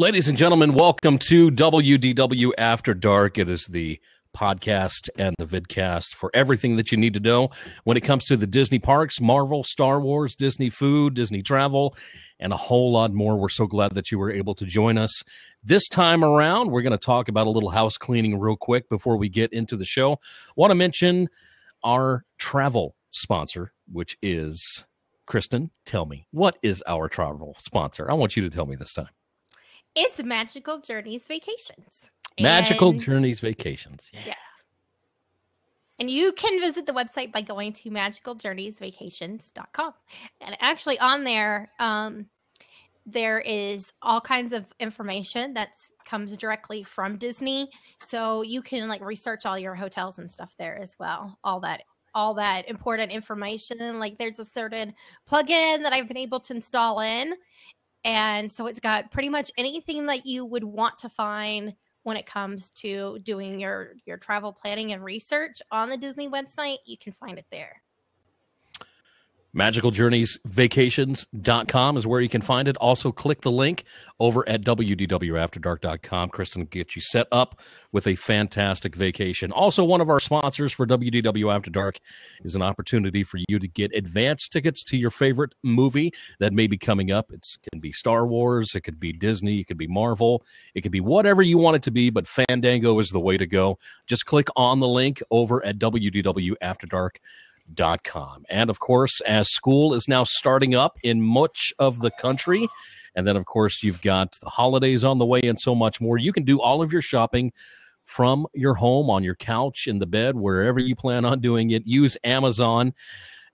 Ladies and gentlemen, welcome to WDW After Dark. It is the podcast and the vidcast for everything that you need to know when it comes to the Disney parks, Marvel, Star Wars, Disney food, Disney travel, and a whole lot more. We're so glad that you were able to join us. This time around, we're going to talk about a little house cleaning real quick before we get into the show. Want to mention our travel sponsor, which is Kristen. Tell me, what is our travel sponsor? I want you to tell me this time. It's Magical Journeys Vacations. Magical Journeys Vacations. Yeah. Yes. And you can visit the website by going to magicaljourneysvacations.com. And actually on there, there is all kinds of information that comes directly from Disney. So you can like research all your hotels and stuff there as well. All that important information. Like there's a certain plugin that I've been able to install in. And so it's got pretty much anything that you would want to find when it comes to doing your travel planning and research on the Disney website. You can find it there. MagicalJourneysVacations.com is where you can find it. Also, click the link over at WDWAfterDark.com. Kristen will get you set up with a fantastic vacation. Also, one of our sponsors for WDW After Dark is an opportunity for you to get advance tickets to your favorite movie that may be coming up. It can be Star Wars, it could be Disney, it could be Marvel, it could be whatever you want it to be, but Fandango is the way to go. Just click on the link over at WDWAfterDark.com. And of course, as school is now starting up in much of the country, and then of course you've got the holidays on the way and so much more, you can do all of your shopping from your home, on your couch, in the bed, wherever you plan on doing it. Use Amazon,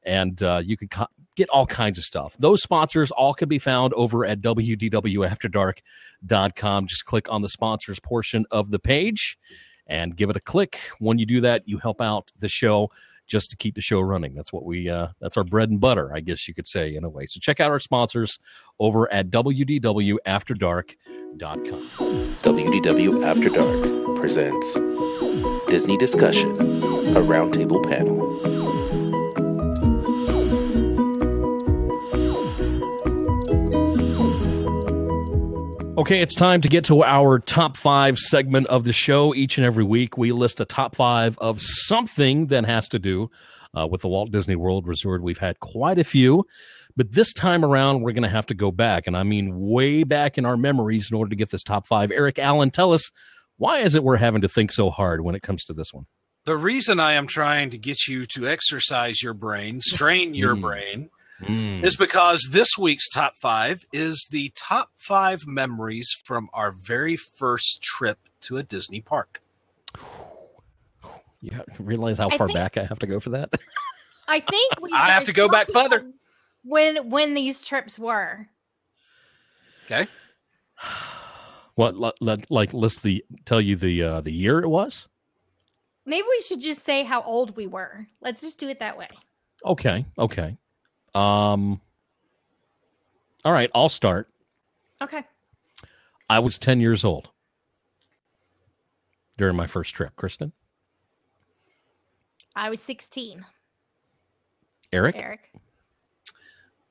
and you can get all kinds of stuff. Those sponsors all can be found over at WDWAfterDark.com. Just click on the sponsors portion of the page and give it a click. When you do that, you help out the show just to keep the show running. That's what that's our bread and butter, I guess you could say, in a way. So check out our sponsors over at WDWAfterDark.com. WDW After Dark presents Disney Discussion, a roundtable panel. Okay, it's time to get to our top 5 segment of the show. Each and every week, we list a top 5 of something that has to do with the Walt Disney World Resort. We've had quite a few, but this time around, we're going to have to go back, and I mean way back in our memories in order to get this top 5. Eric Allen, tell us, why is it we're having to think so hard when it comes to this one? The reason I am trying to get you to exercise your brain, strain your brain, is because this week's top 5 is the top 5 memories from our very first trip to a Disney park. You realize how far back I have to go for that? I think I have to go back further. When these trips were. Okay. What? Let's tell you the year it was. Maybe we should just say how old we were. Let's just do it that way. Okay. All right, I'll start. Okay. I was 10 years old during my first trip. Kristen? I was 16. Eric?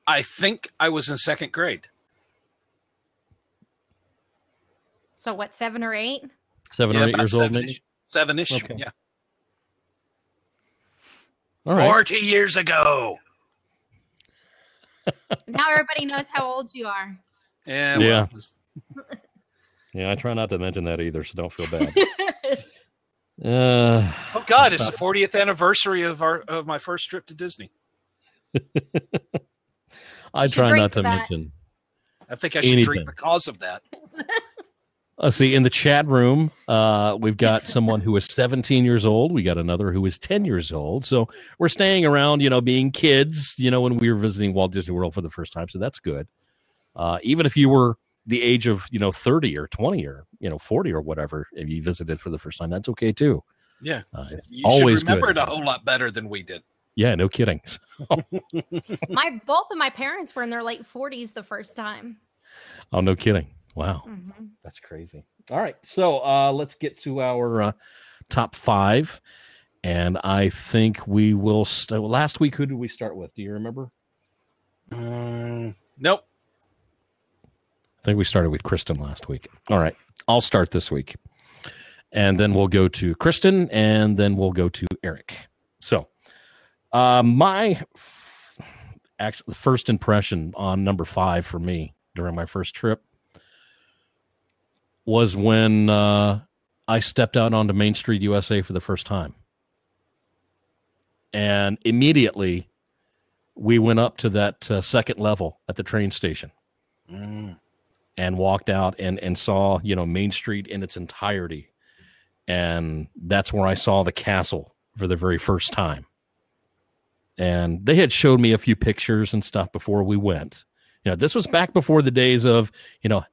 I think I was in 2nd grade. So what, 7 or 8? 7 or 8 years old, maybe? 7-ish, okay. Yeah. All right. 40 years ago. Now everybody knows how old you are. Yeah. Yeah, I try not to mention that either, so don't feel bad. Oh God, it's the 40th anniversary of my first trip to Disney. I try not to mention. I think I should drink because of that. Let's see, in the chat room, we've got someone who is 17 years old. We got another who is 10 years old. So we're staying around, being kids, when we were visiting Walt Disney World for the first time. So that's good. Even if you were the age of, 30 or 20 or, 40 or whatever, if you visited for the first time, that's okay too. Yeah. You always should remember good. it a whole lot better than we did. Yeah, no kidding. Both of my parents were in their late 40s the first time. Oh, no kidding. Wow. Mm-hmm. That's crazy. All right. So let's get to our top 5. And I think we will last week, who did we start with? Do you remember? Nope. I think we started with Kristen last week. All right. I'll start this week. And then we'll go to Kristen, and then we'll go to Eric. So, the first impression on number 5 for me during my first trip was when I stepped out onto Main Street, USA for the first time. And immediately, we went up to that second level at the train station and walked out and saw, Main Street in its entirety. And that's where I saw the castle for the very first time. And they had showed me a few pictures and stuff before we went. This was back before the days of,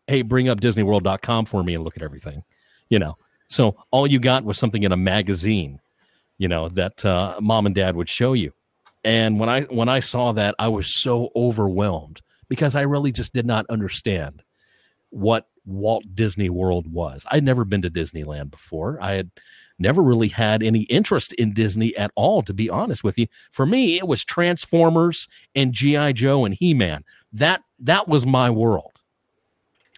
hey, bring up DisneyWorld.com for me and look at everything, So all you got was something in a magazine, that mom and dad would show you. And when I saw that, I was so overwhelmed because I really just did not understand what Walt Disney World was. I'd never been to Disneyland before. I had never really had any interest in Disney at all, to be honest with you. For me, it was Transformers and G.I. Joe and He-Man. That was my world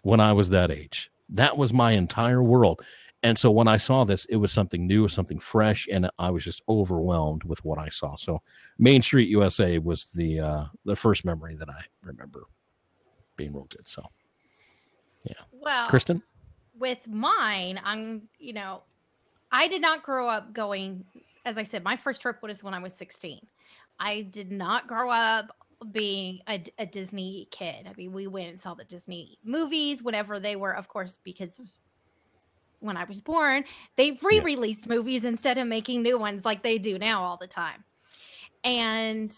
when I was that age. That was my entire world. And so when I saw this, it was something new, something fresh, and I was just overwhelmed with what I saw. So Main Street USA was the first memory that I remember being real good. So, yeah. Well, Kristen? With mine, I did not grow up going, as I said, my first trip was when I was 16. I did not grow up being a Disney kid. I mean, we went and saw the Disney movies whenever they were, of course, because of when I was born, they re-released movies instead of making new ones like they do now all the time. And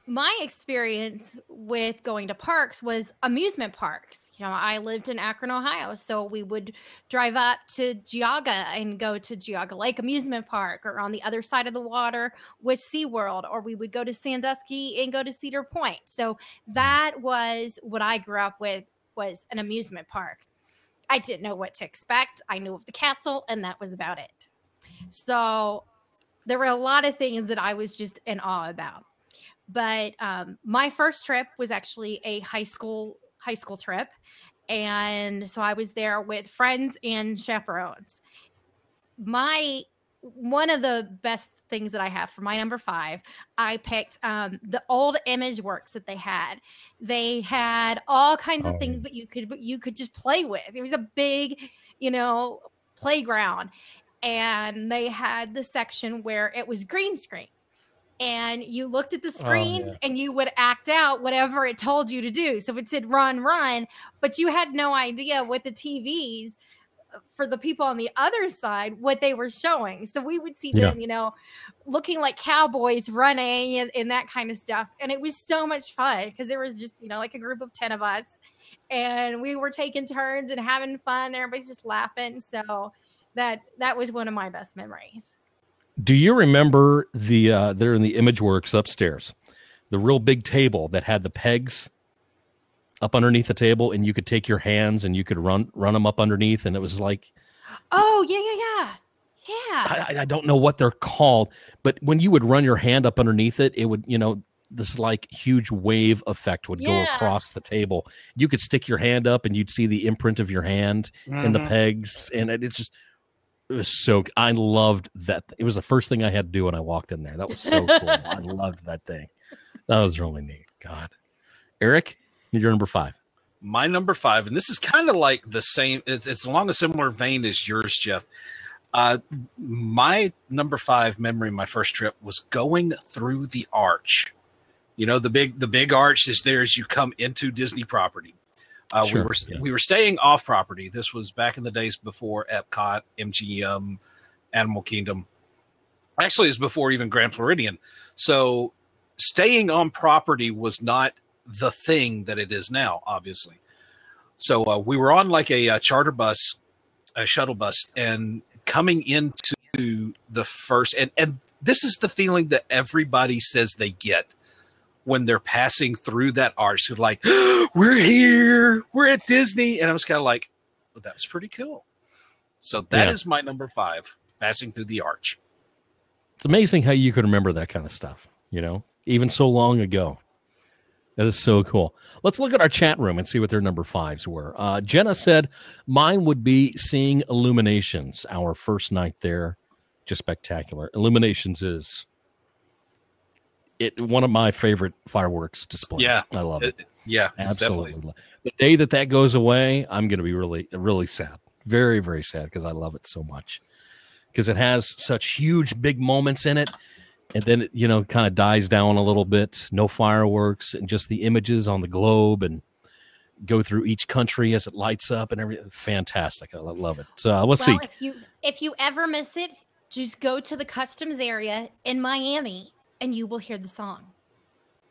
my experience with going to parks was amusement parks. I lived in Akron, Ohio, so we would drive up to Geauga and go to Geauga Lake Amusement Park, or on the other side of the water with SeaWorld, or we would go to Sandusky and go to Cedar Point. So that was what I grew up with, was an amusement park. I didn't know what to expect. I knew of the castle, and that was about it. So there were a lot of things that I was just in awe about. But my first trip was actually a high school trip. And so I was there with friends and chaperones. One of the best things that I have for my number 5, I picked the old Image Works that they had. They had all kinds of things that you could just play with. It was a big, playground. And they had the section where it was green screen. And you looked at the screens and you would act out whatever it told you to do. So it said run, but you had no idea what the TVs for the people on the other side, what they were showing. So we would see them, looking like cowboys running and that kind of stuff. And it was so much fun because there was just, like a group of 10 of us, and we were taking turns and having fun. Everybody's just laughing. So that was one of my best memories. Do you remember they're in the Image Works upstairs, the real big table that had the pegs up underneath the table, and you could take your hands and you could run them up underneath, and it was like, I don't know what they're called, but when you would run your hand up underneath it, it would, this like huge wave effect would go across the table. You could stick your hand up and you'd see the imprint of your hand in the pegs, and it was so, I loved that. It was the first thing I had to do when I walked in there. That was so cool. I loved that thing. That was really neat. God. Eric, you're number 5. My number 5, and this is kind of like the same, it's along a similar vein as yours, Jeff. My number 5 memory, my first trip, was going through the arch. The big arch is there as you come into Disney property. We were staying off property. This was back in the days before Epcot, MGM, Animal Kingdom. Actually, it's before even Grand Floridian. So staying on property was not the thing that it is now, obviously. So we were on like a charter bus, a shuttle bus, and coming into the first, and this is the feeling that everybody says they get when they're passing through that arch. They're like, we're here, we're at Disney. And I was kind of like, well, that's pretty cool. So that is my number 5, passing through the arch. It's amazing how you can remember that kind of stuff, even so long ago. That is so cool. Let's look at our chat room and see what their number 5s were. Jenna said, mine would be seeing Illuminations. Our first night there, just spectacular. Illuminations is one of my favorite fireworks displays. Yeah. I love it. Yeah, absolutely. Definitely. The day that goes away, I'm going to be really, really sad. Very, very sad because I love it so much. Because it has such huge, big moments in it. And then it, kind of dies down a little bit. No fireworks and just the images on the globe and go through each country as it lights up and everything. Fantastic. I love it. Let's see. If you ever miss it, just go to the customs area in Miami and you will hear the song.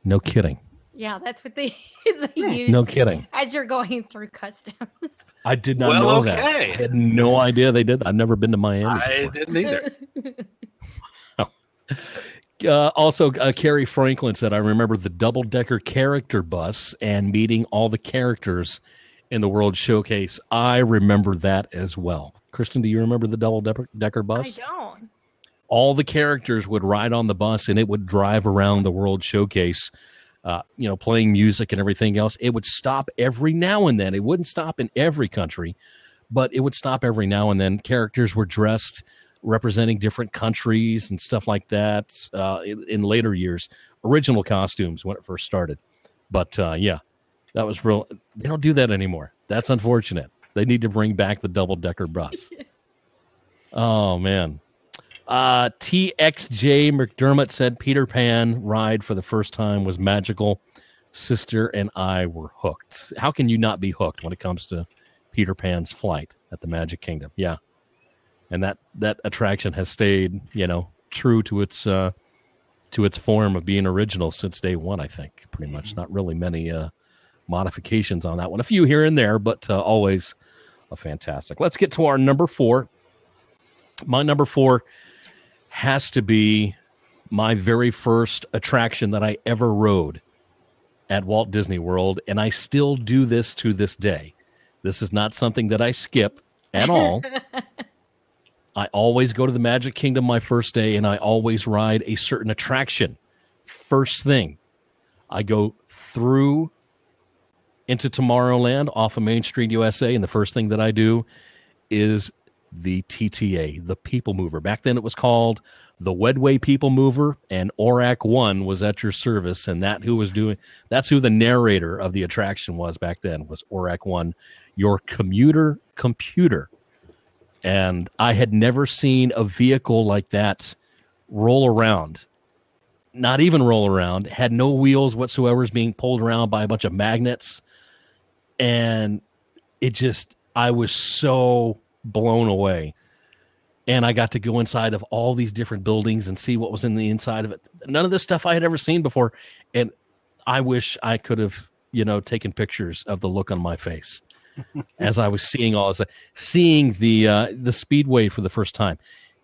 No kidding. Yeah, that's what they use. No kidding. As you're going through customs. I did not know that. I had no idea they did that. I've never been to Miami before. I didn't either. Also, Carrie Franklin said, I remember the double-decker character bus and meeting all the characters in the World Showcase. I remember that as well. Kristen, do you remember the double-decker bus? I don't. All the characters would ride on the bus, and it would drive around the World Showcase, playing music and everything else. It would stop every now and then. It wouldn't stop in every country, but it would stop every now and then. Characters were dressed representing different countries and stuff like that in later years. Original costumes when it first started. But, that was real. They don't do that anymore. That's unfortunate. They need to bring back the double-decker bus. Oh, man. TXJ McDermott said Peter Pan ride for the first time was magical. Sister and I were hooked. How can you not be hooked when it comes to Peter Pan's flight at the Magic Kingdom? Yeah. And that attraction has stayed, true to its form of being original since day one, I think, pretty much. Not really many modifications on that one. A few here and there, but always a fantastic. Let's get to our number 4. My number 4 has to be my very first attraction that I ever rode at Walt Disney World, and I still do this to this day. This is not something that I skip at all. I always go to the Magic Kingdom my first day, and I always ride a certain attraction. First thing, I go through into Tomorrowland off of Main Street, USA, and the first thing that I do is the TTA, the People Mover. Back then it was called the Wedway People Mover, and ORAC 1 was at your service, and that's who the narrator of the attraction was back then, was ORAC 1, your commuter computer. And I had never seen a vehicle like that roll around. Not even roll around. Had no wheels whatsoever, is being pulled around by a bunch of magnets. And I was so blown away. And I got to go inside of all these different buildings and see what was in the inside of it. None of this stuff I had ever seen before. And I wish I could have, taken pictures of the look on my face as I was seeing all this, seeing the Speedway for the first time,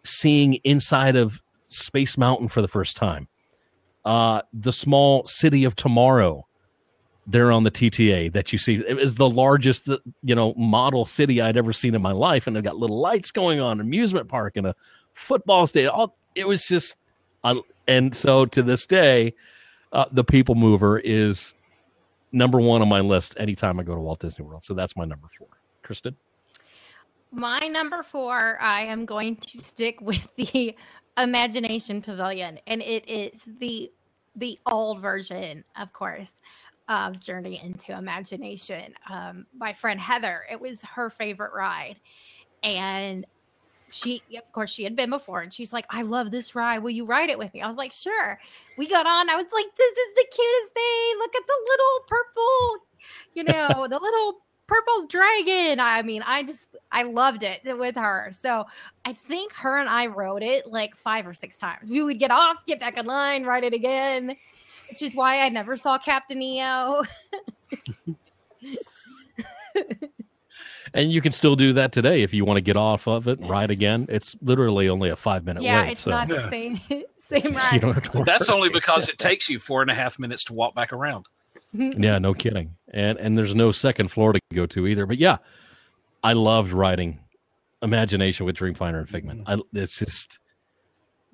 seeing inside of Space Mountain for the first time, the small city of Tomorrow there on the TTA that you see. It was the largest, model city I'd ever seen in my life. And they've got little lights going on, an amusement park and a football stadium. It was just, and so to this day, the People Mover is number 1 on my list anytime I go to Walt Disney World. So that's my number 4. Kristen? My number 4, I am going to stick with the Imagination Pavilion. And it is the old version, of course, of Journey into Imagination. My friend Heather, it was her favorite ride. And she had been before, and she's like, I love this ride. Will you ride it with me? I was like, sure. We got on. I was like, this is the cutest thing. Look at the little purple, the little purple dragon. I mean, I loved it with her. So I think her and I rode it like 5 or 6 times. We would get off, get back in line, ride it again, which is why I never saw Captain EO. And you can still do that today if you want to get off of it and ride again. It's literally only a 5-minute wait. Yeah, it's not the same ride. You don't have to That's only because it takes you 4.5 minutes to walk back around. Yeah, no kidding. And there's no second floor to go to either. But yeah, I loved riding Imagination with Dreamfinder and Figment. It's just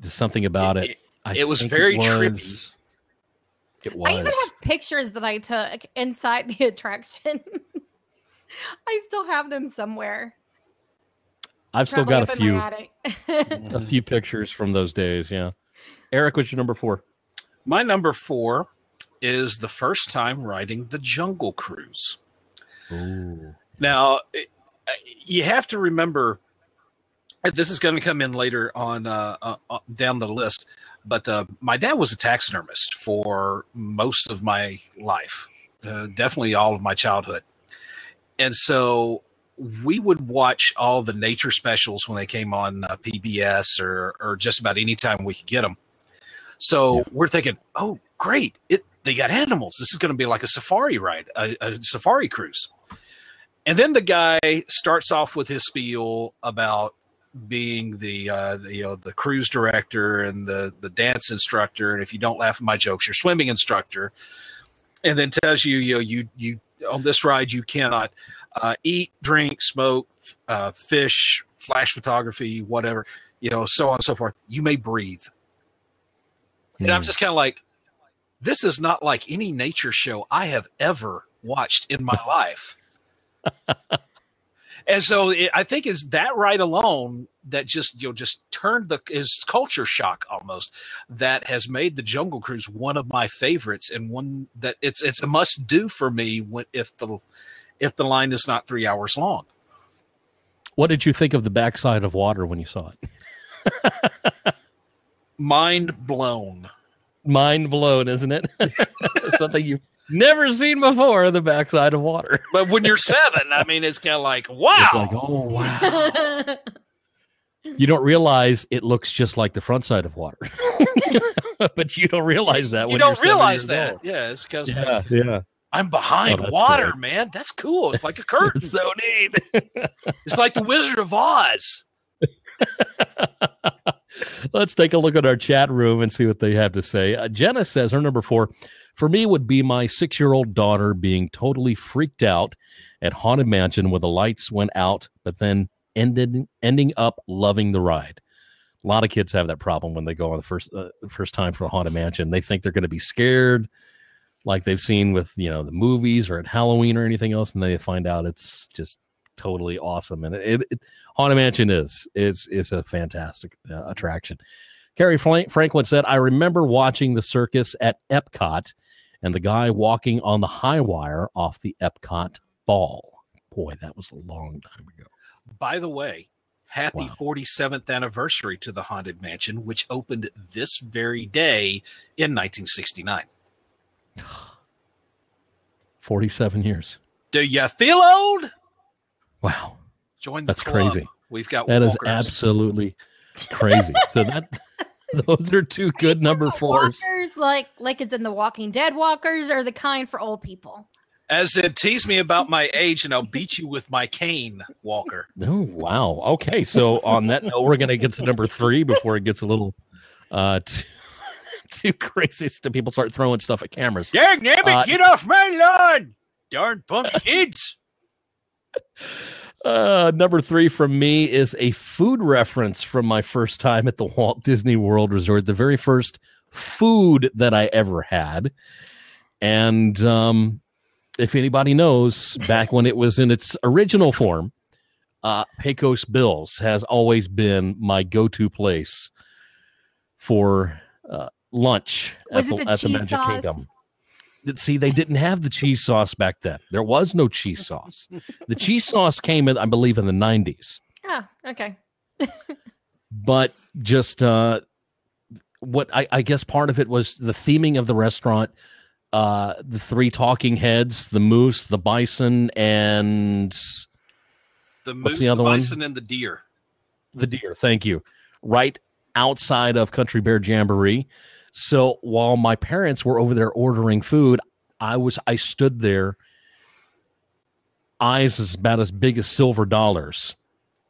something about it. It was very trippy. It was. I even have pictures that I took inside the attraction. I still have them somewhere. I've still got a few pictures from those days. Yeah. Eric, what's your number 4? My number 4 is the first time riding the Jungle Cruise. Ooh. Now, you have to remember, this is going to come in later on down the list, but my dad was a taxidermist for most of my life, definitely all of my childhood. And so we would watch all the nature specials when they came on PBS or just about any time we could get them. So we're thinking, oh, great. They got animals. This is going to be like a safari ride, a safari cruise. And then the guy starts off with his spiel about being the cruise director and the dance instructor. And if you don't laugh at my jokes, your swimming instructor. And then tells you, you on this ride, you cannot eat, drink, smoke, fish, flash photography, whatever, so on and so forth. You may breathe. And I'm just kind of like, this is not like any nature show I have ever watched in my life. And so I think is that right alone that just turned his culture shock almost that has made the Jungle Cruise one of my favorites and one that it's a must do for me if the line is not 3 hours long. What did you think of the backside of water when you saw it? Mind blown. Mind blown, isn't it? Something you've never seen before, the backside of water. But when you're 7, I mean, it's kind of like, wow. It's like, oh, wow. You don't realize it looks just like the front side of water. But you don't realize that. You don't realize that. Old. Yeah, it's because I'm behind water, great. Man. That's cool. It's like a curtain. So neat. It's like the Wizard of Oz. Let's take a look at our chat room and see what they have to say. Jenna says her number 4 for me would be my 6-year-old daughter being totally freaked out at Haunted Mansion when the lights went out, but then ending up loving the ride. A lot of kids have that problem when they go on the first time for a Haunted Mansion. They think they're going to be scared, like they've seen with the movies or at Halloween or anything else, and they find out it's just totally awesome. And Haunted Mansion is a fantastic attraction. Carrie Franklin said, I remember watching the circus at Epcot and the guy walking on the high wire off the Epcot ball. Boy, that was a long time ago. By the way, happy 47th anniversary to the Haunted Mansion, which opened this very day in 1969. 47 years. Do you feel old? Wow. Join the That's club. Crazy. We've got that walkers. Is absolutely crazy. So those are 2 good number 4s. Walkers like it's in the Walking Dead walkers or the kind for old people. As in, tease me about my age and I'll beat you with my cane, Walker. Oh, wow. Okay. So on that note, we're going to get to number 3 before it gets a little too crazy to people start throwing stuff at cameras. Dang, nabbit, get off my lawn! Darn punk kids! Number 3 from me is a food reference from my first time at the Walt Disney World Resort, the very first food that I ever had. And if anybody knows, back when it was in its original form, Pecos Bill's has always been my go-to place for lunch at the Magic sauce? Kingdom. See, they didn't have the cheese sauce back then. There was no cheese sauce. The cheese sauce came in, I believe, in the 90s. Oh, okay. But just what I guess part of it was the theming of the restaurant, the 3 talking heads, the moose, the bison, and the moose, the bison, and the deer. The deer, thank you. Right outside of Country Bear Jamboree. So while my parents were over there ordering food, I stood there, eyes about as big as silver dollars,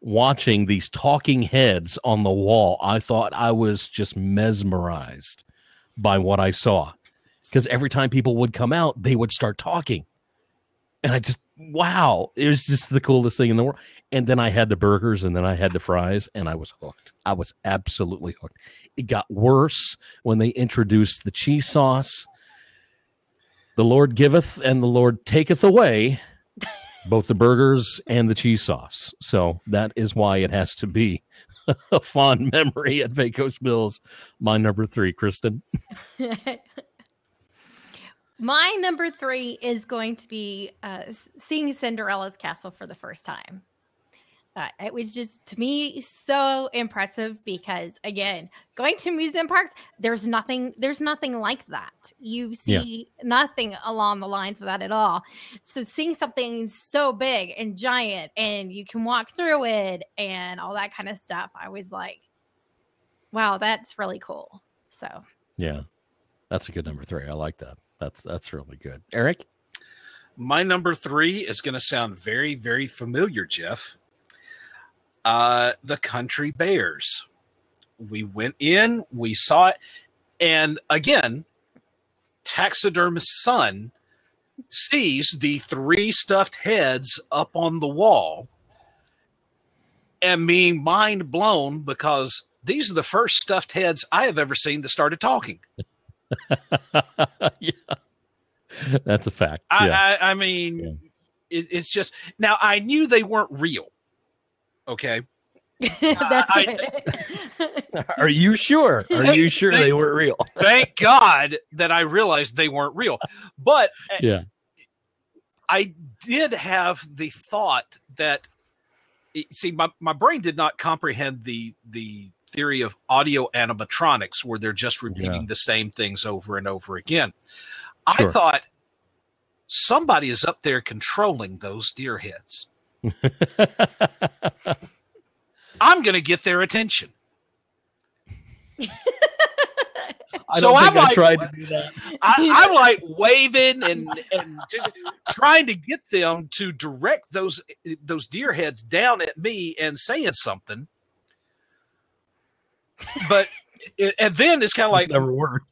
watching these talking heads on the wall. I thought I was just mesmerized by what I saw, because every time people would come out, they would start talking. And I just, wow, it was just the coolest thing in the world. And then I had the burgers, and then I had the fries, and I was hooked. I was absolutely hooked. It got worse when they introduced the cheese sauce. The Lord giveth and the Lord taketh away both the burgers and the cheese sauce. So that is why it has to be a fond memory at Vacos Mills. My number 3, Kristen. My number 3 is going to be seeing Cinderella's castle for the first time. It was just, to me, so impressive because, again, going to amusement parks, there's nothing like that. You see nothing along the lines of that at all. So seeing something so big and giant and you can walk through it and all that kind of stuff, I was like, wow, that's really cool. So yeah, that's a good number 3. I like that. That's really good. Eric? My number 3 is going to sound very, very familiar, Jeff. The Country Bears. We went in, we saw it, and again, taxidermist's son sees the 3 stuffed heads up on the wall and being mind blown because these are the first stuffed heads I have ever seen that started talking. Yeah, that's a fact. I mean, it's just, now I knew they weren't real. Okay. That's good. Are you sure? Are you sure they weren't real? Thank God that I realized they weren't real. But yeah, I did have the thought that, see, my brain did not comprehend the theory of audio animatronics where they're just repeating the same things over and over again. I thought somebody is up there controlling those deer heads. I'm going to get their attention. I'm like, tried to do that. I'm like waving and just trying to get them to direct those deer heads down at me and saying something. But and then it's kind of like never worked.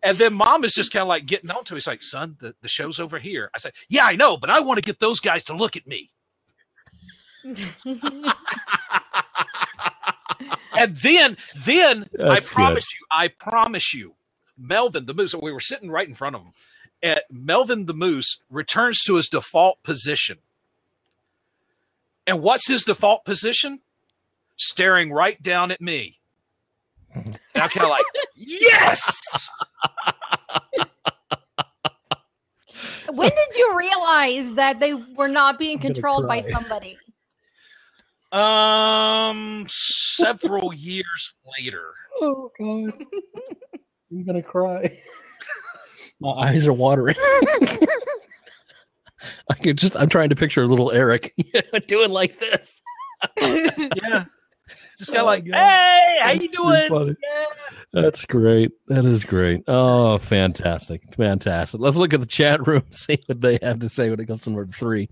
And then Mom is just kind of like getting on to me. It's like, son, the show's over here. I said, yeah, I know, but I want to get those guys to look at me. And then That's I promise you, Melvin the Moose, we were sitting right in front of him, and Melvin the Moose returns to his default position. And what's his default position? Staring right down at me. And I'm kind of like, yes! When did you realize that they were not being controlled by somebody? Several years later. Oh God, I'm gonna cry. My eyes are watering. I'm trying to picture little Eric doing like this. Yeah. Just kind of like, hey, how you doing? Yeah. That's great. That is great. Oh, fantastic. Fantastic. Let's look at the chat room, see what they have to say when it comes to number 3.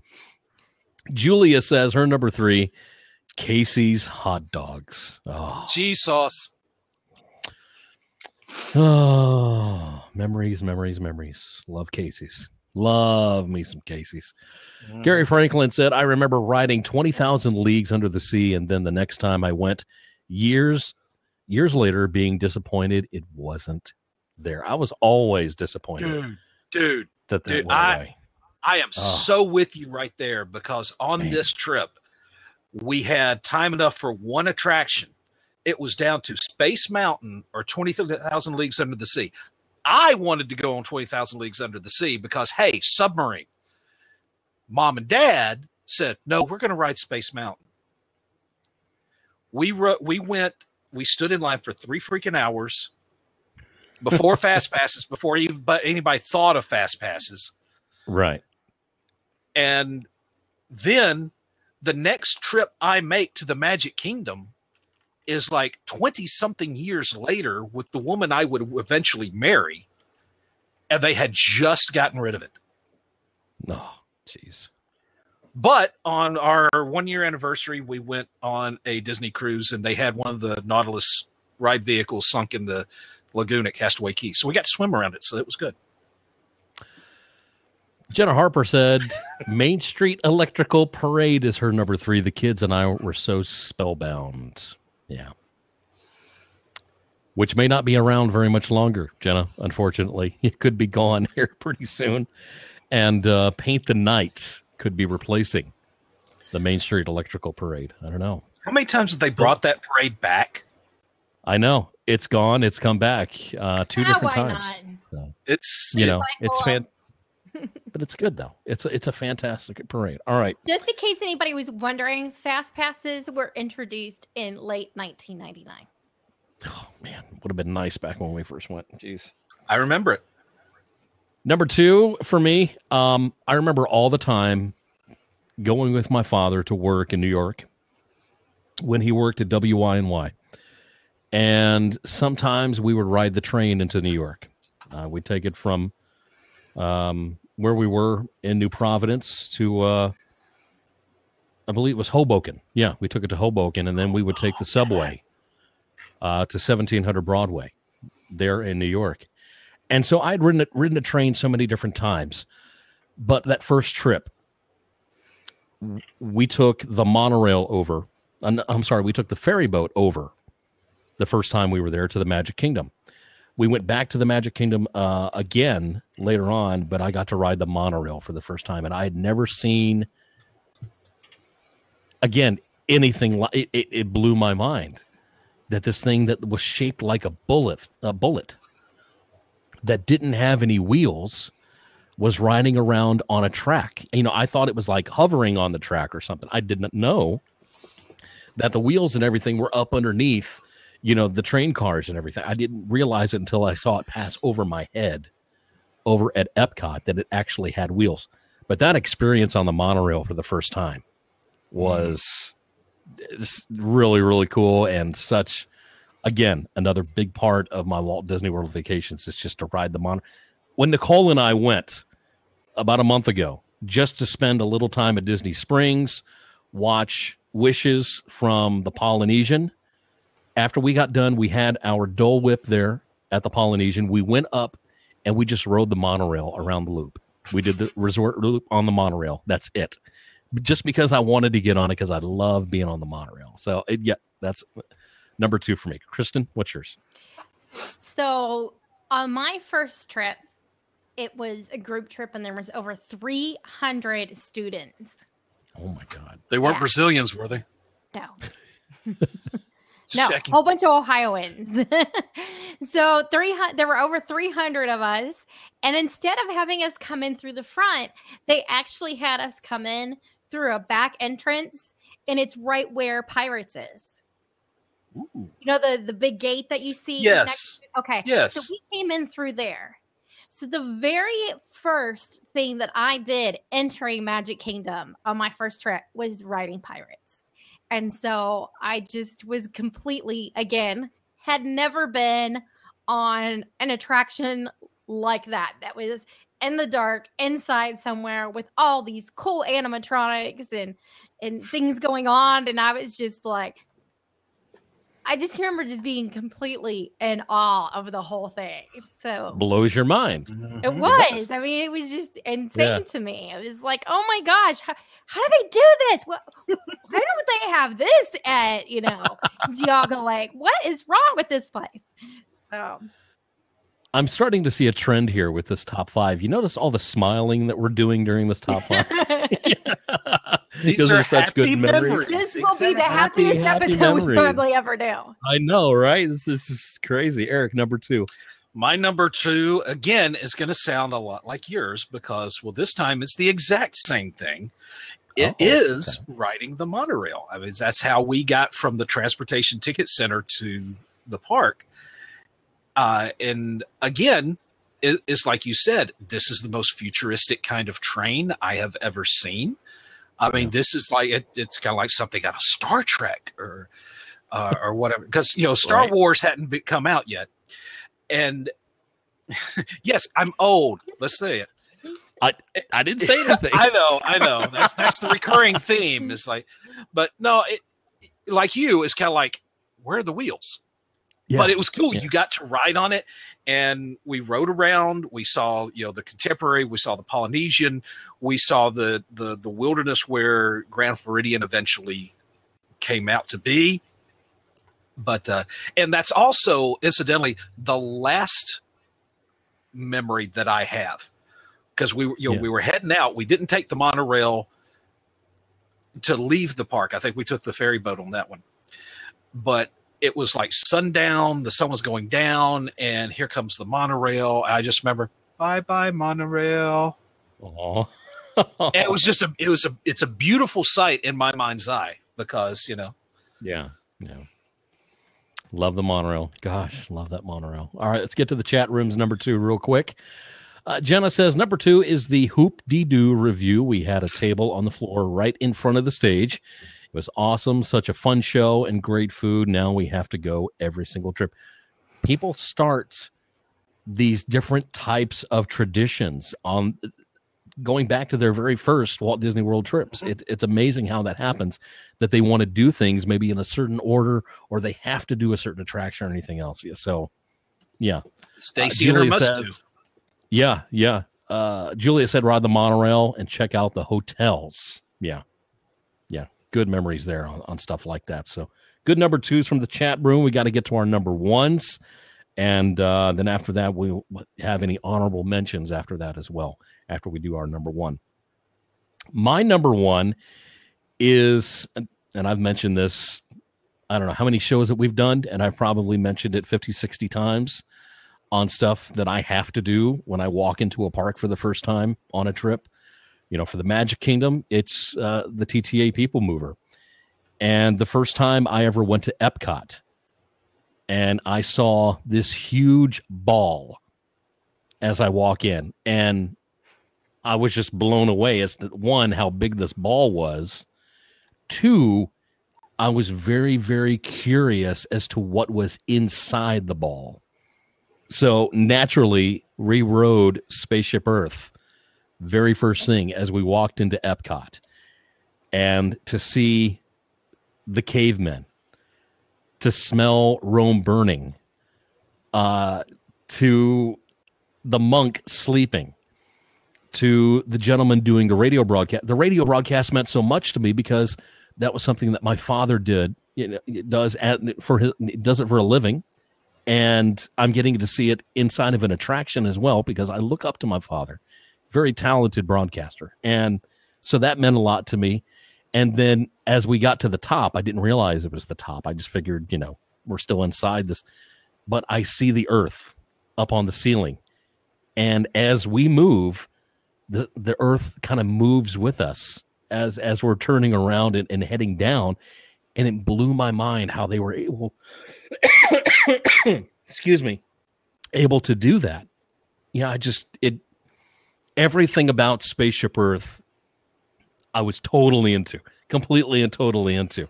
Julia says her number 3, Casey's hot dogs. Oh, cheese sauce. Oh, memories. Love Casey's. Love me some Casey's. Gary Franklin said, I remember riding 20,000 Leagues Under the Sea, and then the next time I went, years later, being disappointed it wasn't there. I was always disappointed. Dude, I am so with you right there, because on this trip, we had time enough for one attraction. It was down to Space Mountain or 20,000 Leagues Under the Sea. I wanted to go on 20,000 Leagues Under the Sea because, hey, submarine. Mom and Dad said, no, we're going to ride Space Mountain. We stood in line for 3 freaking hours before Fast Passes, before anybody thought of Fast Passes. Right. And then the next trip I make to the Magic Kingdom is like 20-something years later with the woman I would eventually marry, and they had just gotten rid of it. No, jeez. But on our 1-year anniversary, we went on a Disney cruise, and they had one of the Nautilus ride vehicles sunk in the lagoon at Castaway Cay. So we got to swim around it, so it was good. Jenna Harper said, Main Street Electrical Parade is her number 3. The kids and I were so spellbound. Yeah. which may not be around very much longer, Jenna, unfortunately. It could be gone here pretty soon. And Paint the Night could be replacing the Main Street Electrical Parade. I don't know. How many times have they brought that parade back? I know. It's gone. It's come back 2 different times. So, it's but it's good though. It's a fantastic parade. All right. Just in case anybody was wondering, fast passes were introduced in late 1999. Oh man, would have been nice back when we first went. Jeez. I remember it. Number 2 for me, I remember all the time going with my father to work in New York when he worked at WYNY. And sometimes we would ride the train into New York. We'd take it from where we were in New Providence to, I believe it was Hoboken. Yeah, we took it to Hoboken, and then we would take the subway to 1700 Broadway there in New York. And so I'd ridden a train so many different times. But that first trip, we took the monorail over. I'm sorry, we took the ferry boat over the first time we were there to the Magic Kingdom. We went back to the Magic Kingdom again later on, but I got to ride the monorail for the first time. And I had never seen, again, anything like it. It blew my mind that this thing that was shaped like a bullet that didn't have any wheels was riding around on a track. You know, I thought it was like hovering on the track or something. I didn't know that the wheels and everything were up underneath, you know, the train cars and everything. I didn't realize it until I saw it pass over my head over at Epcot that it actually had wheels. But that experience on the monorail for the first time was really, really cool, and such, again, another big part of my Walt Disney World vacations is just to ride the monorail. When Nicole and I went about a month ago, just to spend a little time at Disney Springs, watch Wishes from the Polynesian. After we got done, we had our Dole Whip there at the Polynesian. We went up and we just rode the monorail around the loop. We did the resort loop on the monorail. That's it. Just because I wanted to get on it, because I love being on the monorail. So, that's number 2 for me. Kristen, what's yours? So, on my first trip, it was a group trip, and there was over 300 students. Oh, my God. They weren't Brazilians, were they? No. No, a whole bunch of Ohioans. So there were over 300 of us. And instead of having us come in through the front, they actually had us come in through a back entrance. And it's right where Pirates is. Ooh. You know, the big gate that you see? Yes. Okay. Yes. So we came in through there. So the very first thing that I did entering Magic Kingdom on my first trip was riding Pirates. And so I just was completely, again, had never been on an attraction like that. That was in the dark, inside somewhere with all these cool animatronics and things going on. And I was just like, I just remember just being completely in awe of the whole thing. So blows your mind. It was. I mean, it was just insane to me. It was like, oh my gosh, how do they do this? Why don't they have this at, Geauga Lake? What is wrong with this place? So I'm starting to see a trend here with this top 5. You notice all the smiling that we're doing during this top 5? These are such good memories. This will be the happiest episode we probably ever do. I know, right? This is crazy. Eric, number 2. My number 2, again, is going to sound a lot like yours because, well, this time it's the exact same thing. It is riding the monorail. I mean, that's how we got from the Transportation Ticket Center to the park. And again, it's like you said, this is the most futuristic kind of train I have ever seen. I mean, this is like it's kind of like something out of Star Trek or whatever, because Star Wars hadn't come out yet. And yes, I'm old. Let's say it. I didn't say anything. I know. That's the recurring theme. It's like, but no, like you, it's kind of like, where are the wheels? Yeah. But it was cool. Yeah. You got to ride on it, and we rode around. We saw, the Contemporary. We saw the Polynesian. We saw the wilderness where Grand Floridian eventually came out to be. But and that's also incidentally the last memory that I have, because we were heading out. We didn't take the monorail to leave the park. I think we took the ferry boat on that one. But it was like sundown, the sun was going down, and here comes the monorail. I just remember, bye bye monorail. Oh, it was just it's a beautiful sight in my mind's eye, because yeah. Love the monorail. Gosh, love that monorail. All right, let's get to the chat rooms. Number 2 real quick. Jenna says, number 2 is the Hoop-Dee-Doo review. We had a table on the floor right in front of the stage. It was awesome. Such a fun show and great food. Now we have to go every single trip. People start these different types of traditions on going back to their very first Walt Disney World trips. It's amazing how that happens, that they want to do things maybe in a certain order, or they have to do a certain attraction or anything else. So, yeah. Stacy and her must do. Yeah. Julia said ride the monorail and check out the hotels. Yeah. Good memories there on stuff like that. So good number 2s from the chat room. We got to get to our number 1s. And then after that, we'll have any honorable mentions after that as well, after we do our number 1. My number 1 is, and I've mentioned this, I don't know how many shows that we've done, and I've probably mentioned it 50, 60 times on stuff that I have to do when I walk into a park for the first time on a trip. For the Magic Kingdom, it's the TTA People Mover. And the first time I ever went to Epcot, and I saw this huge ball as I walk in, and I was just blown away as to, 1, how big this ball was. 2, I was very, very curious as to what was inside the ball. So naturally, we rode Spaceship Earth very first thing as we walked into Epcot, and to see the cavemen, to smell Rome burning, to the monk sleeping, to the gentleman doing the radio broadcast. The radio broadcast meant so much to me because that was something that my father did. Does it for a living, and I'm getting to see it inside of an attraction as well because I look up to my father. Very talented broadcaster. And so that meant a lot to me. And then as we got to the top, I didn't realize it was the top. I just figured, we're still inside this. But I see the Earth up on the ceiling. And as we move, the Earth kind of moves with us as we're turning around and heading down. And it blew my mind how they were able, able to do that. Everything about Spaceship Earth, I was completely and totally into.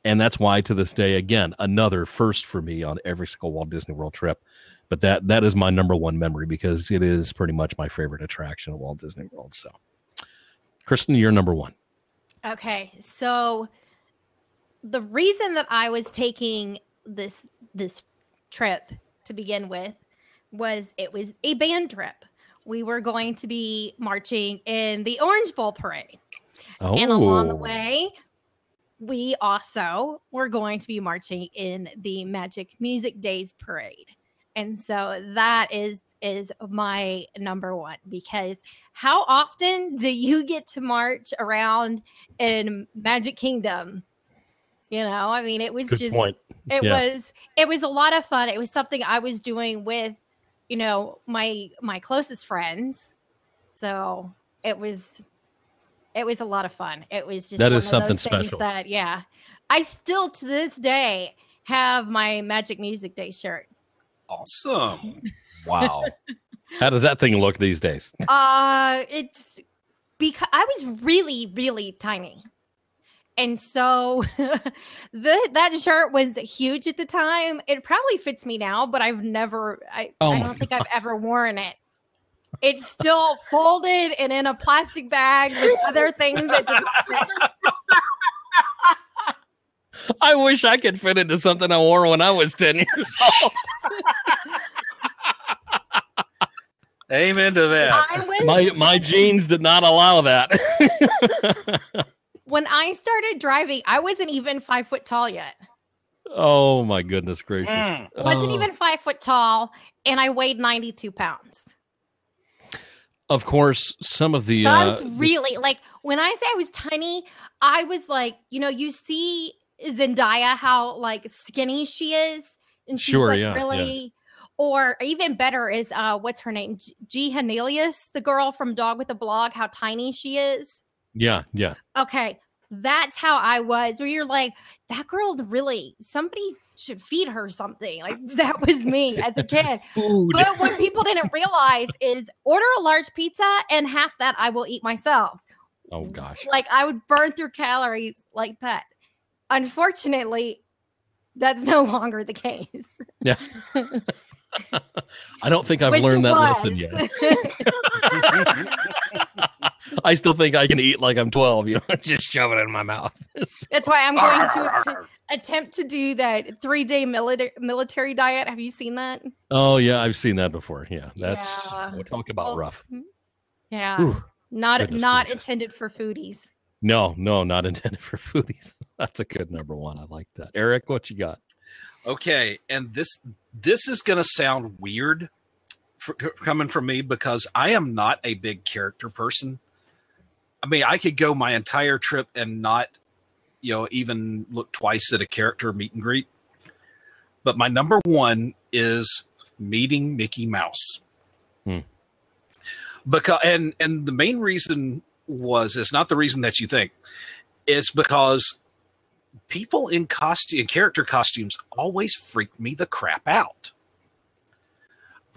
And that's why to this day, again, another first for me on every single Walt Disney World trip. But that is my number 1 memory because it is pretty much my favorite attraction of Walt Disney World. So, Kristen, you're number 1. Okay. So the reason that I was taking this trip to begin with was it was a band trip. We were going to be marching in the Orange Bowl parade. Oh. And along the way, we also were going to be marching in the Magic Music Days parade. And so that is my number 1, because how often do you get to march around in Magic Kingdom? It was Good point. It was a lot of fun. It was something I was doing with my closest friends. So it was a lot of fun. It was just that is something special. I still to this day have my Magic Music Day shirt. Awesome. Wow. How does that thing look these days? It's because I was really, really tiny. And so that shirt was huge at the time. It probably fits me now, but I don't think I've ever worn it. It's still folded and in a plastic bag with other things that do not fit. I wish I could fit into something I wore when I was 10 years old. Amen to that. My jeans did not allow that. When I started driving, I wasn't even 5 foot tall yet. Oh my goodness gracious! Wasn't even 5 foot tall, and I weighed 92 pounds. Of course, some of the. So I was really like, when I say I was tiny, I was like, you see Zendaya, how like skinny she is, and she's Sure, like yeah, really, or even better is what's her name, G. Hanelius, the girl from Dog with a Blog, how tiny she is. Yeah. Okay, that's how I was. Where you're like, that girl really, somebody should feed her something. Like that was me as a kid. Food. But what people didn't realize is order a large pizza and half that I will eat myself. Oh gosh. Like I would burn through calories like that. Unfortunately, that's no longer the case. Yeah. I don't think I've learned that lesson yet. I still think I can eat like I'm 12, just shove it in my mouth. That's why I'm going to attempt to do that 3-day military diet. Have you seen that? Oh yeah, I've seen that before. Yeah, we'll talk about rough. Yeah, Ooh, not intended for foodies. No, not intended for foodies. That's a good number one. I like that. Eric, what you got? Okay, and this is going to sound weird coming from me because I am not a big character person. I mean, I could go my entire trip and not, even look twice at a character meet and greet. But my number one is meeting Mickey Mouse. Because and the main reason it's not the reason that you think. It's because people in character costumes always freak me the crap out.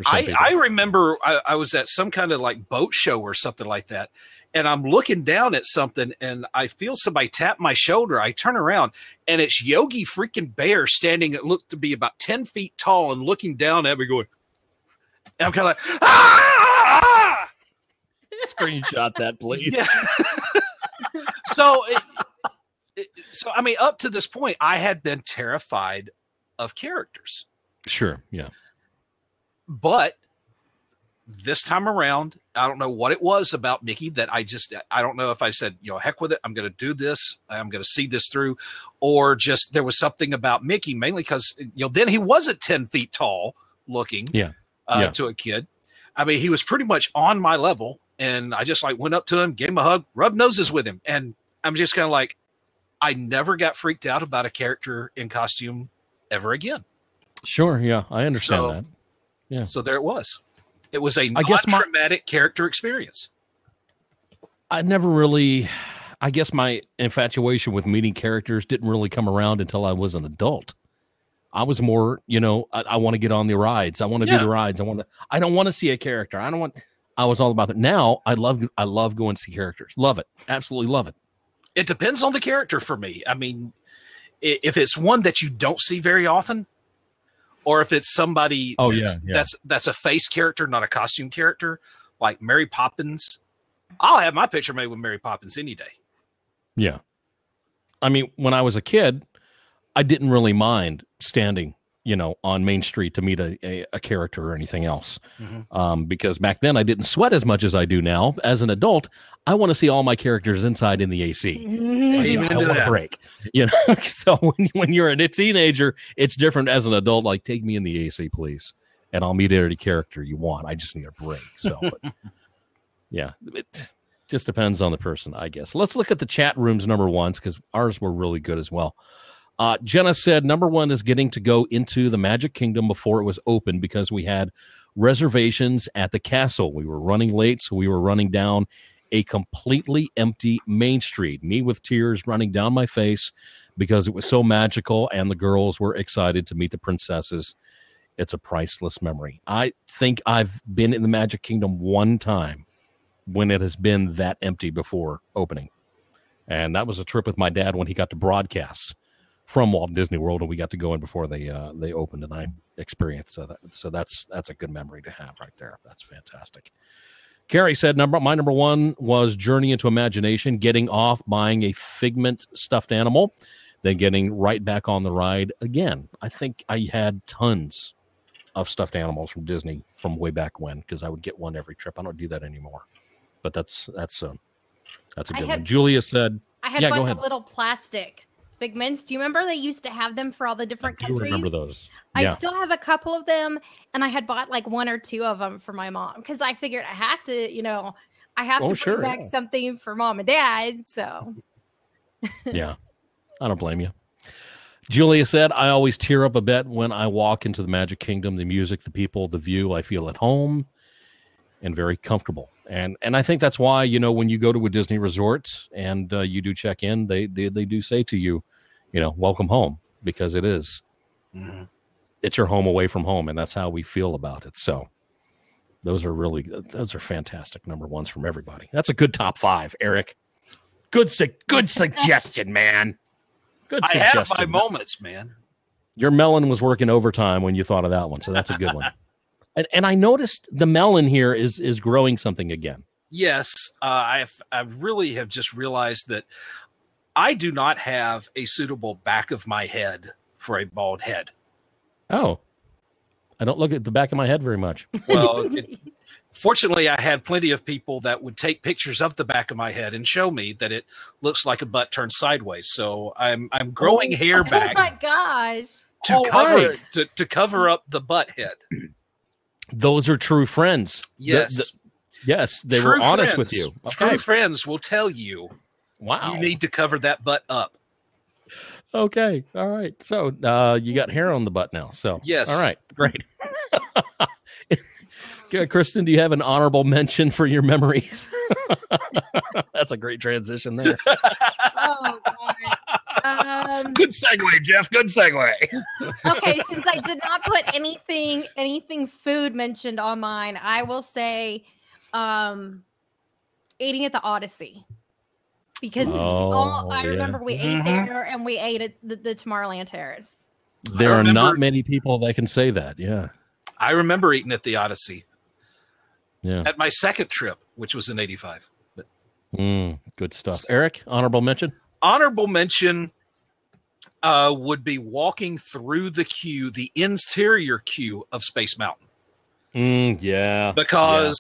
I remember I was at some kind of like boat show or something like that, and I'm looking down at something, and I feel somebody tap my shoulder. I turn around, and it's Yogi freaking Bear standing that looked to be about 10 feet tall and looking down at me going, and I'm kind of like, ah! Screenshot that, please. Yeah. So I mean, up to this point, I had been terrified of characters. Sure, yeah. But this time around, I don't know what it was about Mickey that I don't know if I said, heck with it. I'm going to do this. I'm going to see this through. Or just there was something about Mickey, mainly because, then he wasn't 10 feet tall looking to a kid. I mean, he was pretty much on my level. And I just went up to him, gave him a hug, rubbed noses with him. And I'm just kind of like, I never got freaked out about a character in costume ever again. Sure. Yeah. I understand that. Yeah. So there it was. It was a non-traumatic character experience. I never really, I guess my infatuation with meeting characters didn't really come around until I was an adult. I was more, I want to get on the rides. I want to do the rides. I don't want to see a character. I was all about it. Now I love going to see characters. Love it. Absolutely love it. It depends on the character for me. I mean, if it's one that you don't see very often, or if it's somebody that's a face character, not a costume character, like Mary Poppins, I'll have my picture made with Mary Poppins any day. Yeah. I mean, when I was a kid, I didn't really mind standing, on Main Street to meet a character or anything else. Mm-hmm. Because back then I didn't sweat as much as I do now. As an adult, I want to see all my characters inside in the AC. I want a break. So when you're a teenager, it's different. As an adult, like, take me in the AC, please, and I'll meet any character you want. I just need a break. So, but, yeah, it just depends on the person, I guess. Let's look at the chat room's number ones because ours were really good as well. Jenna said number one is getting to go into the Magic Kingdom before it was open because we had reservations at the castle. We were running late, so we were running down a completely empty Main Street, me with tears running down my face because it was so magical and the girls were excited to meet the princesses. It's a priceless memory. I think I've been in the Magic Kingdom one time when it has been that empty before opening. And that was a trip with my dad when he got to broadcast from Walt Disney World, and we got to go in before they opened, and I experienced that. So that's a good memory to have right there. That's fantastic. Carrie said my number one was Journey into Imagination, getting off, buying a Figment stuffed animal, then getting right back on the ride again. I think I had tons of stuffed animals from Disney from way back when because I would get one every trip. I don't do that anymore, but that's a good one. Julia said, I had one, a little plastic Big mints. Do you remember they used to have them for all the different countries? I remember those. I still have a couple of them, and I had bought like 1 or 2 of them for my mom because I figured I have to, I have to bring back something for mom and dad. So, yeah, I don't blame you. Julia said, I always tear up a bit when I walk into the Magic Kingdom. The music, the people, the view, I feel at home and very comfortable. And I think that's why, when you go to a Disney resort and you do check in, they do say to you, welcome home, because it is. Mm-hmm. It's your home away from home, and that's how we feel about it. So those are fantastic number ones from everybody. That's a good top 5, Eric. Good suggestion, man. Good suggestion. I have my moments, man. Your melon was working overtime when you thought of that one, so that's a good one. And I noticed the melon here is growing something again. Yes, I really have just realized that I do not have a suitable back of my head for a bald head. Oh, I don't look at the back of my head very much. Well, fortunately, I had plenty of people that would take pictures of the back of my head and show me that it looks like a butt turned sideways. So I'm growing hair back. Oh my gosh! To cover up the butt head. Those are true friends. Yes, yes, they were honest with you. Okay. True friends will tell you. Wow, you need to cover that butt up. Okay, all right. So you got hair on the butt now. So yes, all right, great. Kristen, do you have an honorable mention for your memories? That's a great transition there. Oh, God. Good segue, Jeff. Good segue. Okay, since I did not put anything food mentioned on mine, I will say eating at the Odyssey. Because I remember we ate there and we ate at the Tomorrowland Terrace. There are not many people that can say that. Yeah. I remember eating at the Odyssey. Yeah. At my second trip, which was in 85. But, good stuff. Eric, honorable mention? Honorable mention would be walking through the interior queue of Space Mountain. Yeah. Because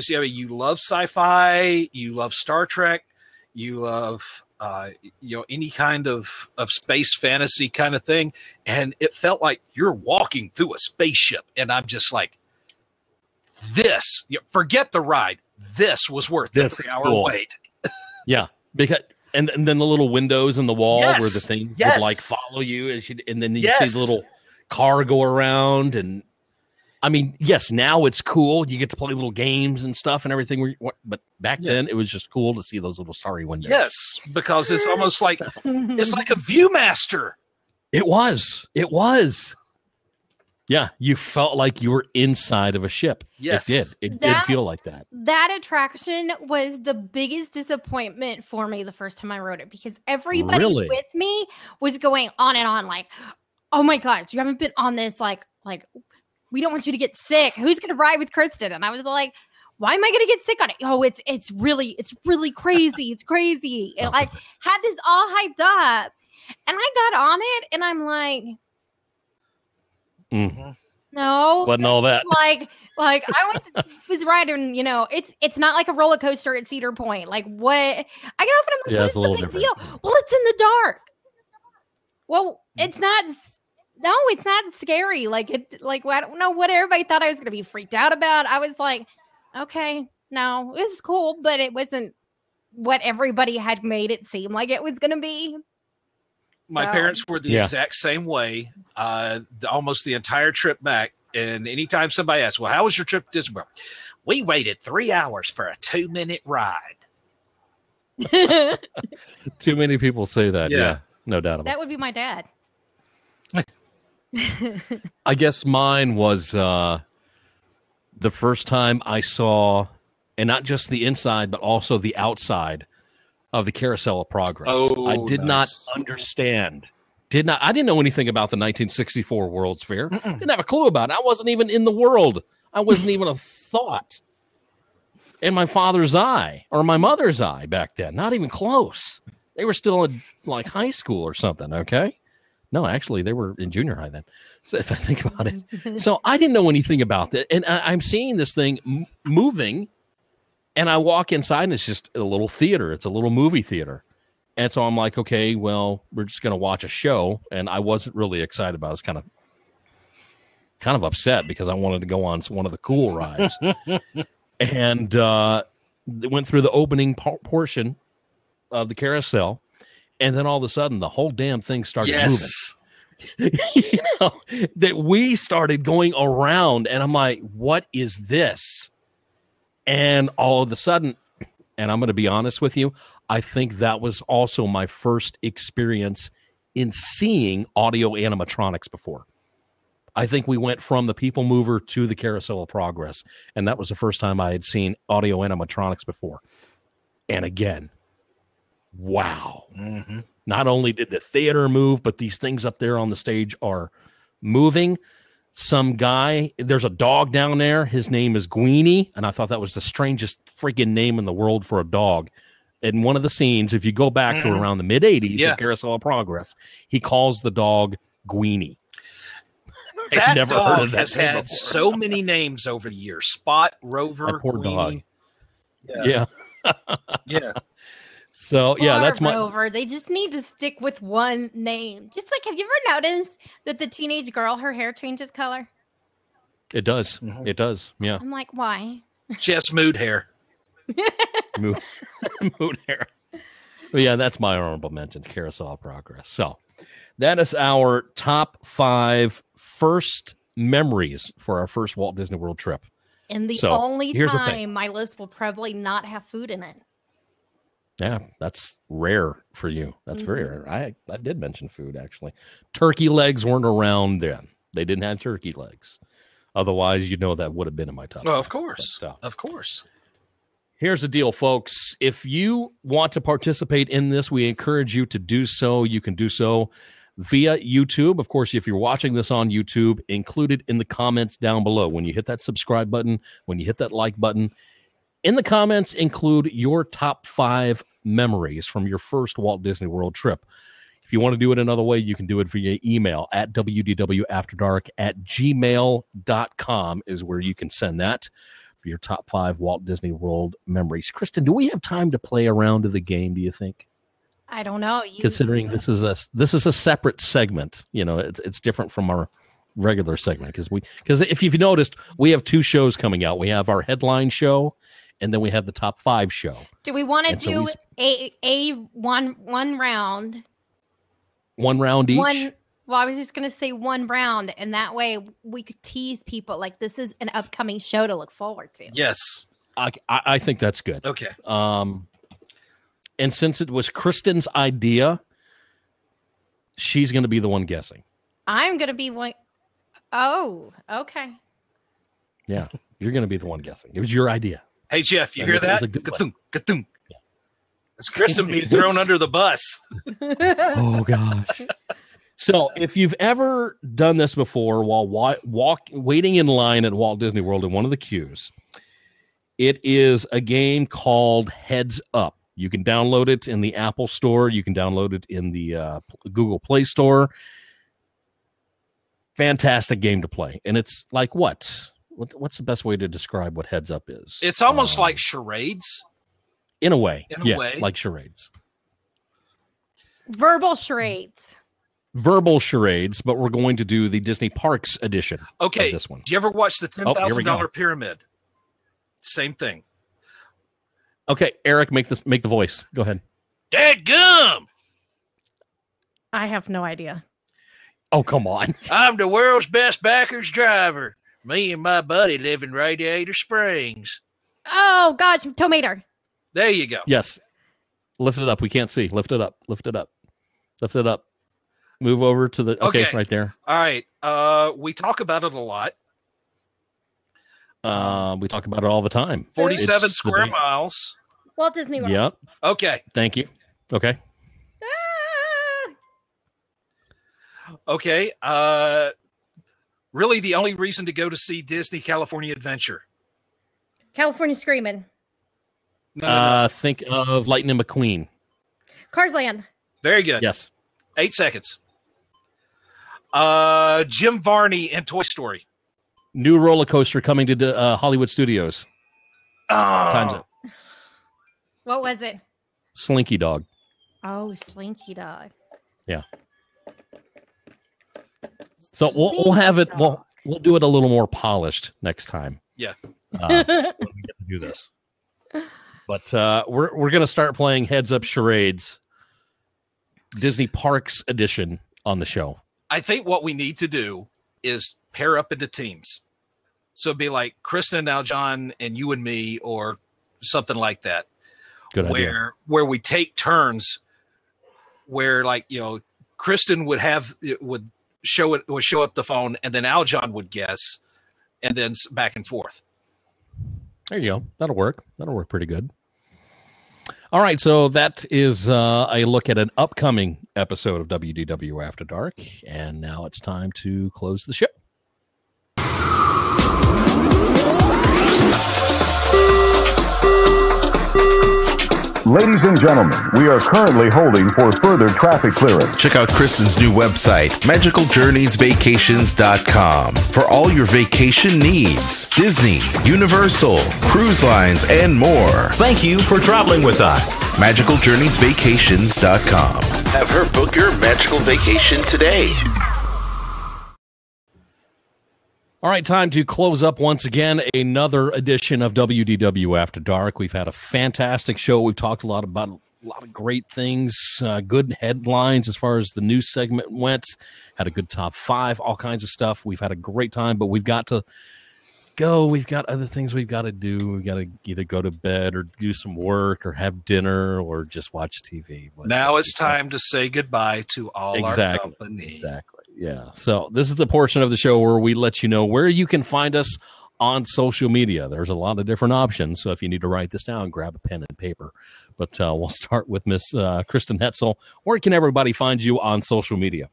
you love sci-fi, you love Star Trek, you love any kind of space fantasy kind of thing, and it felt like you're walking through a spaceship, and I'm just like, forget the ride. This was worth the 3-hour wait. Yeah, because and then the little windows in the wall where the thing would like follow you and then you see the little car go around. And I mean, yes, now it's cool. You get to play little games and stuff and everything. But back then, it was just cool to see those little starry windows. Yes, because it's almost like it's like a Viewmaster. It was. Yeah, you felt like you were inside of a ship. Yes. It did feel like that. That attraction was the biggest disappointment for me the first time I rode it, because everybody with me was going on and on like, oh my gosh, you haven't been on this, like we don't want you to get sick. Who's going to ride with Kristen? And I was like, why am I going to get sick on it? Oh, it's really crazy. It's crazy. And like had this all hyped up, and I got on it and I'm like, no, wasn't all that. Like I was riding, it's not like a roller coaster at Cedar Point. Like what? I get off and I'm like, what's the big deal? Well, it's in the dark. Well, it's not. No, it's not scary. Like I don't know what everybody thought I was going to be freaked out about. I was like, okay, no, this is cool, but it wasn't what everybody had made it seem like it was going to be. My parents were the exact same way, almost the entire trip back. And anytime somebody asks, well, how was your trip to Disney World? We waited 3 hours for a 2-minute ride. Too many people say that. Yeah, no doubt about it. That would be my dad. I guess mine was the first time I saw, and not just the inside, but also the outside of the Carousel of Progress. I did not understand. I didn't know anything about the 1964 World's Fair. Didn't have a clue about it. I wasn't even in the world. I wasn't even a thought in my father's eye or my mother's eye back then. Not even close. They were still in like high school or something. Okay. No, actually, they were in junior high then, so if I think about it. So I didn't know anything about that. And I'm seeing this thing moving, and I walk inside, and it's just a little theater. It's a little movie theater. And so I'm like, okay, well, we're just going to watch a show. And I wasn't really excited about it. I was kind of upset because I wanted to go on one of the cool rides. And went through the opening portion of the carousel. And then all of a sudden, the whole damn thing started moving. That we started going around. And I'm like, what is this? And all of a sudden, and I'm going to be honest with you, I think that was also my first experience in seeing audio animatronics before. I think we went from the People Mover to the Carousel of Progress, and that was the first time I had seen audio animatronics before. And again, wow. Mm-hmm. Not only did the theater move, but these things up there on the stage are moving. Some guy, there's a dog down there. His name is Guini, and I thought that was the strangest freaking name in the world for a dog. In one of the scenes, if you go back to around the mid-'80s, the Carousel of Progress, he calls the dog Guini. That dog has had so many names over the years. Spot, Rover, that poor dog. Yeah. Yeah. So, yeah, that's my Rover. They just need to stick with one name. Just like, have you ever noticed that the teenage girl, her hair changes color? It does. Mm-hmm. It does. Yeah. I'm like, why? She has mood hair. mood hair. But yeah, that's my honorable mentions, Carousel of Progress. So that is our top 5 first memories for our first Walt Disney World trip. And the only time my list will probably not have food in it. Yeah, that's rare for you. That's very rare. I did mention food, actually. Turkey legs weren't around then. They didn't have turkey legs. Otherwise, that would have been in my top. Well, of course. Of course. Here's the deal, folks. If you want to participate in this, we encourage you to do so. You can do so via YouTube. Of course, if you're watching this on YouTube, included in the comments down below. When you hit that subscribe button, when you hit that like button, in the comments, include your top 5 memories from your first Walt Disney World trip. If you want to do it another way, you can do it via email at wdwafterdark@gmail.com is where you can send that for your top 5 Walt Disney World memories. Kristen, do we have time to play around to the game, do you think? I don't know. Considering this is a separate segment, it's different from our regular segment because if you've noticed, we have 2 shows coming out. We have our headline show, and then we have the top 5 show. Do we want to do one round? One round each? Well, I was just going to say one round, and that way we could tease people like this is an upcoming show to look forward to. Yes. I think that's good. Okay. And since it was Kristen's idea, she's going to be the one guessing. I'm going to be one. Oh, okay. Yeah, you're going to be the one guessing. It was your idea. Hey, Jeff, you hear that? Ka-thunk, ka-thunk. Yeah. It's Kristen being thrown under the bus. Oh, gosh. So if you've ever done this before while waiting in line at Walt Disney World in one of the queues, it is a game called Heads Up. You can download it in the Apple Store. You can download it in the Google Play Store. Fantastic game to play. And it's like what? What's the best way to describe what Heads Up is? It's almost like charades. In a way. Like charades. Verbal charades. Verbal charades, but we're going to do the Disney Parks edition of this one. Do you ever watch the $10,000 Pyramid? Same thing. Okay, Eric, make the voice. Go ahead. Dadgum! I have no idea. Oh, come on. I'm the world's best backwards driver. Me and my buddy live in Radiator Springs. Oh, gosh, tomato. There you go. Yes. Lift it up. We can't see. Lift it up. Lift it up. Lift it up. Move over to the... Okay, right there. All right. We talk about it a lot. We talk about it all the time. 47 square miles. Walt Disney World. Yep. Okay. Thank you. Okay. Okay. Really, the only reason to go to see Disney California Adventure. California Screaming. No. Think of Lightning McQueen. Cars Land. Very good. Yes. 8 seconds. Jim Varney and Toy Story. New roller coaster coming to Hollywood Studios. Oh. Time's up. What was it? Slinky Dog. Oh, Slinky Dog. Yeah. So we'll have it. We'll do it a little more polished next time. Yeah. When we get to do this. But we're going to start playing Heads Up Charades, Disney Parks edition on the show. I think what we need to do is pair up into teams. So it'd be like Kristen and Aljon and you and me, or something like that. Good idea. Where we take turns. Where, like, Kristen would show up the phone, and then Aljon would guess, and then back and forth. There you go. That'll work. That'll work pretty good. All right, so that is a look at an upcoming episode of WDW After Dark, and now it's time to close the show. Ladies and gentlemen, we are currently holding for further traffic clearance. Check out Kristen's new website, magicaljourneysvacations.com, for all your vacation needs. Disney, Universal, cruise lines, and more. Thank you for traveling with us. magicaljourneysvacations.com. Have her book your magical vacation today. All right, time to close up once again another edition of WDW After Dark. We've had a fantastic show. We've talked a lot about a lot of great things, good headlines as far as the news segment went, had a good top 5, all kinds of stuff. We've had a great time, but we've got to go. We've got other things we've got to do. We've got to either go to bed or do some work or have dinner or just watch TV. But now it's time to say goodbye to all our company. Exactly. Yeah. So this is the portion of the show where we let you know where you can find us on social media. There's a lot of different options. So if you need to write this down, grab a pen and paper. But we'll start with Miss Kristen Hetzel. Where can everybody find you on social media?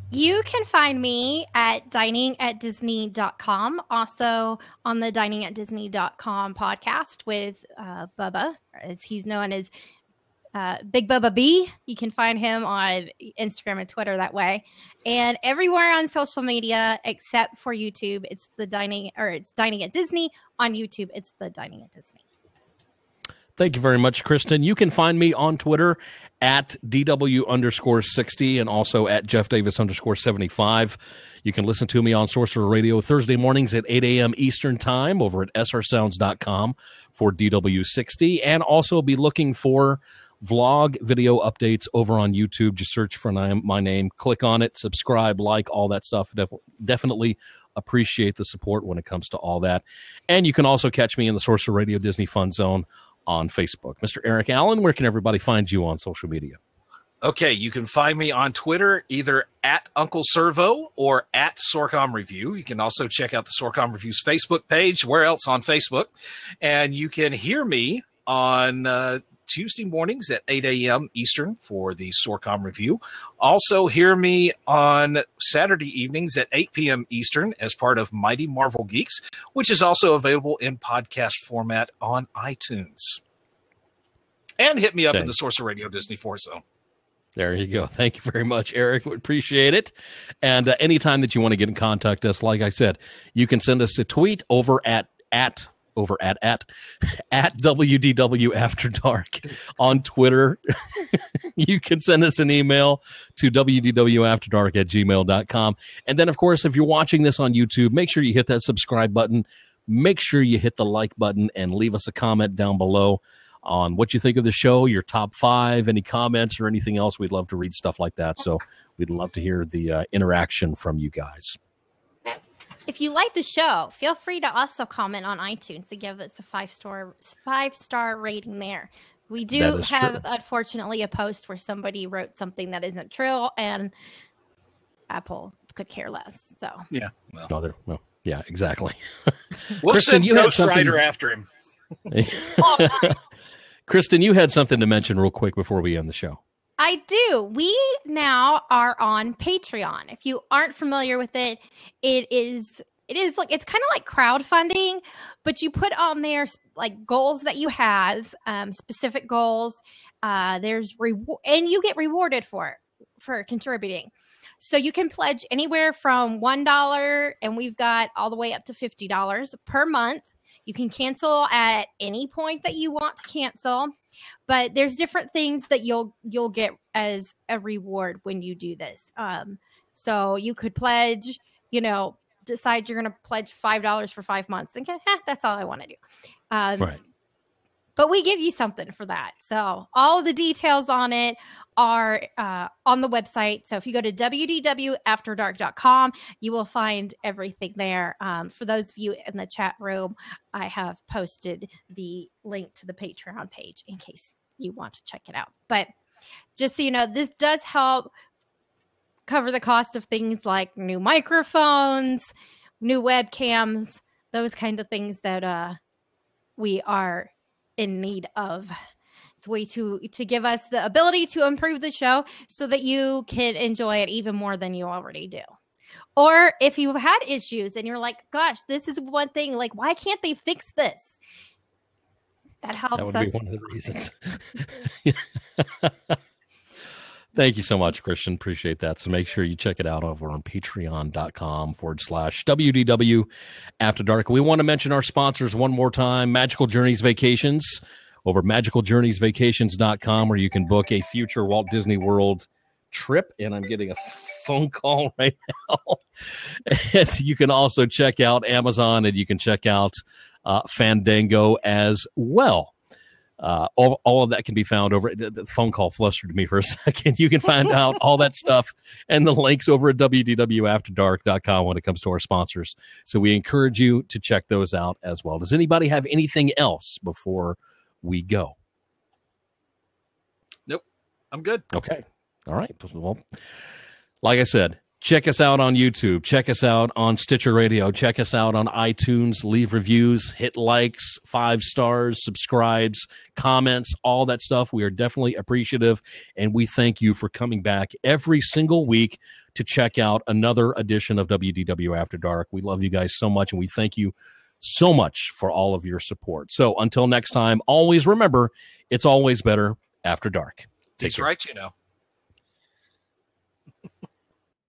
You can find me at diningatdisney.com. Also on the diningatdisney.com podcast with Bubba, as he's known as Big Bubba B. You can find him on Instagram and Twitter that way. And everywhere on social media except for YouTube, it's Dining at Disney. On YouTube, it's the Dining at Disney. Thank you very much, Kristen. You can find me on Twitter at DW_60 and also at JeffDavis_75. You can listen to me on Sorcerer Radio Thursday mornings at 8 a.m. Eastern Time over at srsounds.com for DW60, and also be looking for vlog video updates over on YouTube. Just search for my name, click on it, subscribe, like, all that stuff. Definitely appreciate the support when it comes to all that. And you can also catch me in the Sorcerer Radio Disney Fun Zone on Facebook. Mr. Eric Allen, where can everybody find you on social media? Okay, you can find me on Twitter, either at Uncle Servo or at Sorcom Review. You can also check out the Sorcom Review's Facebook page. Where else on Facebook? And you can hear me on Tuesday mornings at 8 a.m. Eastern for the Sorcom Review. Also hear me on Saturday evenings at 8 p.m. Eastern as part of Mighty Marvel Geeks, which is also available in podcast format on iTunes. And hit me up in the Sorcerer Radio Disney Force Zone. There you go. Thank you very much, Eric. We appreciate it. And anytime that you want to get in contact with us, like I said, you can send us a tweet over at WDW After Dark on Twitter. You can send us an email to WDWAfterDark@gmail.com. And then, of course, if you're watching this on YouTube, make sure you hit that subscribe button. Make sure you hit the like button and leave us a comment down below on what you think of the show, your top 5, any comments or anything else. We'd love to read stuff like that. So we'd love to hear the interaction from you guys. If you like the show, feel free to also comment on iTunes and give us a 5-star rating there. We do have, unfortunately, a post where somebody wrote something that isn't true, and Apple could care less. So yeah, yeah, exactly. We'll Kristen, send Ghost Rider after him. Kristen, you had something to mention real quick before we end the show. I do. We now are on Patreon. If you aren't familiar with it, it's like, it's kind of like crowdfunding, but you put on there like goals that you have, specific goals. And you get rewarded for contributing. So you can pledge anywhere from $1, and we've got all the way up to $50 per month. You can cancel at any point that you want to cancel, but there's different things that you'll get as a reward when you do this. So you could pledge, decide you're going to pledge $5 for 5 months. And that's all I want to do. Right. But we give you something for that. So all the details on it are on the website. So if you go to WDWAfterdark.com, you will find everything there. For those of you in the chat room, I have posted the link to the Patreon page in case you want to check it out. But just so you know, this does help cover the cost of things like new microphones, new webcams, those kind of things that we are in need of. It's a way to give us the ability to improve the show so that you can enjoy it even more than you already do. Or if you've had issues and you're like, gosh, this is one thing, like, why can't they fix this? That helps us. That would be one of the reasons. Thank you so much, Kristen. Appreciate that. So make sure you check it out over on patreon.com/WDW After Dark. We want to mention our sponsors one more time. Magical Journeys Vacations over magicaljourneysvacations.com, where you can book a future Walt Disney World trip. And I'm getting a phone call right now. And you can also check out Amazon, and you can check out Fandango as well. All of that can be found over. The phone call flustered me for a second. You can find out all that stuff and the links over at WDWAfterdark.com when it comes to our sponsors. So we encourage you to check those out as well. Does anybody have anything else before we go? Nope. I'm good. Okay. All right. Well, like I said, check us out on YouTube. Check us out on Stitcher Radio. Check us out on iTunes. Leave reviews, hit likes, 5 stars, subscribes, comments, all that stuff. We are definitely appreciative, and we thank you for coming back every single week to check out another edition of WDW After Dark. We love you guys so much, and we thank you so much for all of your support. So until next time, always remember, it's always better after dark. He's right,